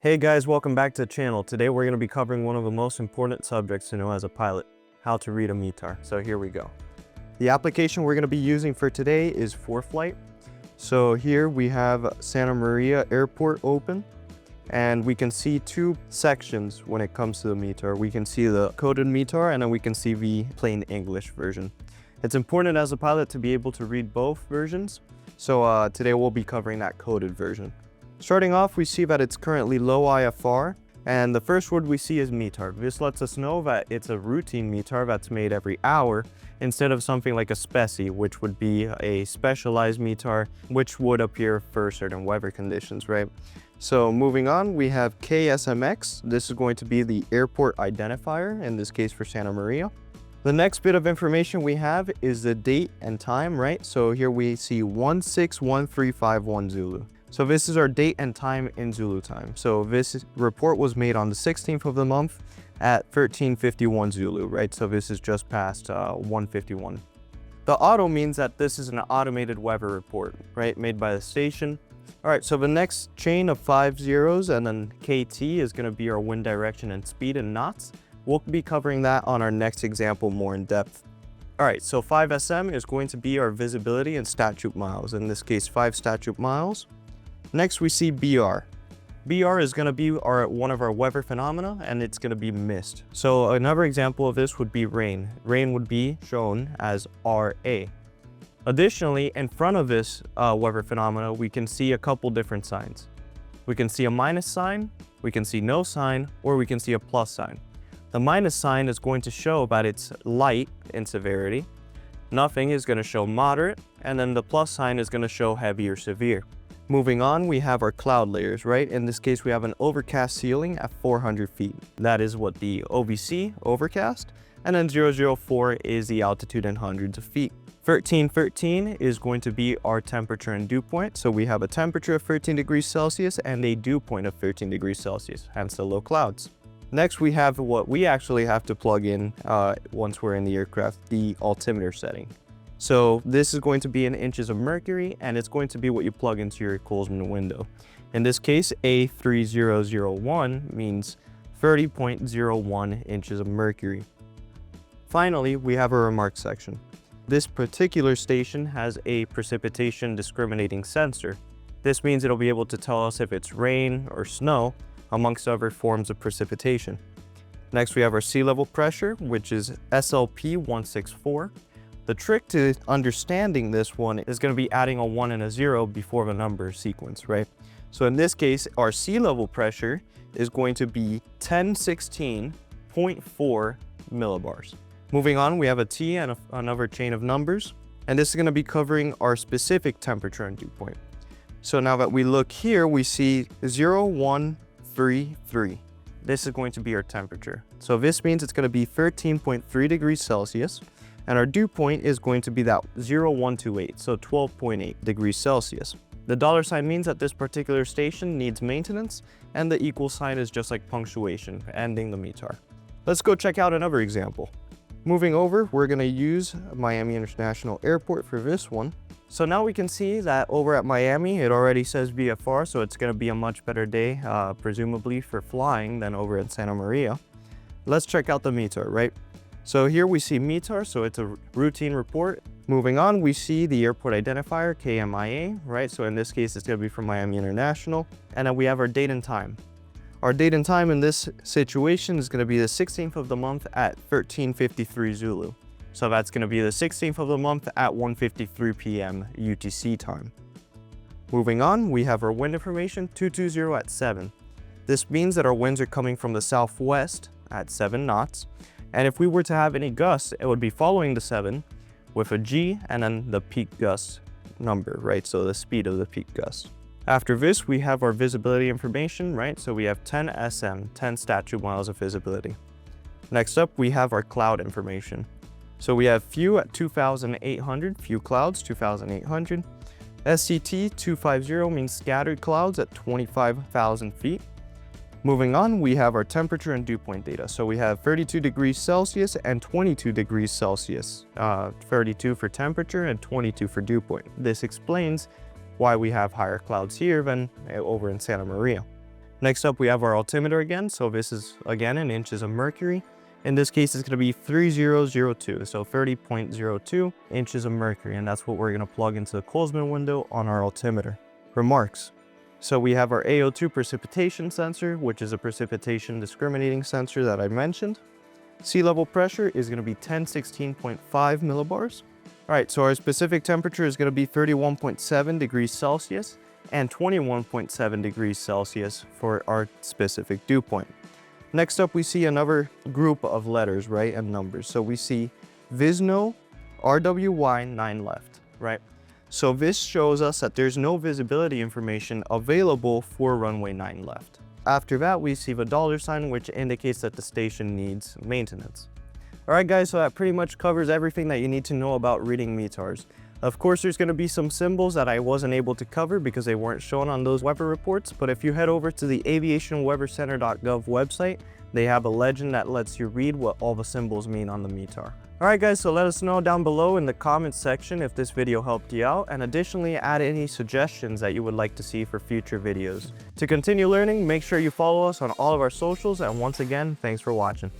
Hey guys, welcome back to the channel. Today we're going to be covering one of the most important subjects to know as a pilot, how to read a METAR. So here we go. The application we're going to be using for today is ForeFlight. So here we have Santa Maria Airport open, and we can see two sections when it comes to the METAR. We can see the coded METAR, and then we can see the plain English version. It's important as a pilot to be able to read both versions. So today we'll be covering that coded version. Starting off, we see that it's currently low IFR, and the first word we see is METAR. This lets us know that it's a routine METAR that's made every hour, instead of something like a SPECI, which would be a specialized METAR, which would appear for certain weather conditions, right? So moving on, we have KSMX. This is going to be the airport identifier, in this case for Santa Maria. The next bit of information we have is the date and time, right? So here we see 161351 Zulu. So this is our date and time in Zulu time. So this report was made on the 16th of the month at 1351 Zulu, right? So this is just past 151. The auto means that this is an automated weather report, right? Made by the station. All right, so the next chain of 5 zeros and then KT is gonna be our wind direction and speed in knots. We'll be covering that on our next example more in depth. All right, so 5SM is going to be our visibility in statute miles. In this case, 5 statute miles. Next, we see BR. BR is going to be one of our weather phenomena, and it's going to be mist. So another example of this would be rain. Rain would be shown as RA. Additionally, in front of this weather phenomena, we can see a couple different signs. We can see a minus sign, we can see no sign, or we can see a plus sign. The minus sign is going to show that it's light in severity. Nothing is going to show moderate, and then the plus sign is going to show heavy or severe. Moving on, we have our cloud layers, right? In this case, we have an overcast ceiling at 400 feet. That is what the OVC, overcast, and then 004 is the altitude in hundreds of feet. 1313 is going to be our temperature and dew point. So we have a temperature of 13 degrees Celsius and a dew point of 13 degrees Celsius, hence the low clouds. Next, we have what we actually have to plug in once we're in the aircraft, the altimeter setting. So this is going to be in inches of mercury, and it's going to be what you plug into your Kollsman window. In this case, A3001 means 30.01 inches of mercury. Finally, we have a remarks section. This particular station has a precipitation discriminating sensor. This means it'll be able to tell us if it's rain or snow, amongst other forms of precipitation. Next, we have our sea level pressure, which is SLP 164. The trick to understanding this one is going to be adding a 1 and a 0 before the number sequence, right? So in this case, our sea level pressure is going to be 1016.4 millibars. Moving on, we have a T and another chain of numbers, and this is going to be covering our specific temperature and dew point. So now that we look here, we see 0133. This is going to be our temperature. So this means it's going to be 13.3 degrees Celsius. And our dew point is going to be that 0128, so 12.8 degrees Celsius. The dollar sign means that this particular station needs maintenance, and the equal sign is just like punctuation, ending the METAR. Let's go check out another example. Moving over, we're going to use Miami International Airport for this one. So now we can see that over at Miami, it already says VFR, so it's going to be a much better day, presumably for flying, than over at Santa Maria. Let's check out the METAR, right? So here we see METAR, so it's a routine report. Moving on, we see the airport identifier, KMIA, right? So in this case, it's gonna be from Miami International. And then we have our date and time. Our date and time in this situation is gonna be the 16th of the month at 1353 Zulu. So that's gonna be the 16th of the month at 1:53 p.m. UTC time. Moving on, we have our wind information, 220 at 7. This means that our winds are coming from the southwest at 7 knots. And if we were to have any gusts, it would be following the 7 with a G and then the peak gust number, right? So the speed of the peak gust. After this, we have our visibility information, right? So we have 10 SM, 10 statute miles of visibility. Next up, we have our cloud information. So we have few at 2,800, few clouds, 2,800. SCT 250 means scattered clouds at 25,000 feet. Moving on, we have our temperature and dew point data. So we have 32 degrees Celsius and 22 degrees Celsius. 32 for temperature and 22 for dew point. This explains why we have higher clouds here than over in Santa Maria. Next up, we have our altimeter again. So this is again in inches of mercury. In this case, it's going to be 3002, so 30.02 inches of mercury, and that's what we're going to plug into the Colesman window on our altimeter. Remarks. So we have our AO2 precipitation sensor, which is a precipitation discriminating sensor that I mentioned. Sea level pressure is going to be 1016.5 millibars. All right, so our specific temperature is going to be 31.7 degrees Celsius and 21.7 degrees Celsius for our specific dew point. Next up, we see another group of letters, right, and numbers. So we see VISNO RWY 9 left, right? So this shows us that there's no visibility information available for runway 9 left. After that, we see the $sign, which indicates that the station needs maintenance. All right, guys, so that pretty much covers everything that you need to know about reading METARs. Of course, there's going to be some symbols that I wasn't able to cover because they weren't shown on those weather reports, but if you head over to the aviationweathercenter.gov website, they have a legend that lets you read what all the symbols mean on the METAR. Alright guys, so let us know down below in the comments section if this video helped you out, and additionally add any suggestions that you would like to see for future videos. To continue learning, make sure you follow us on all of our socials, and once again, thanks for watching.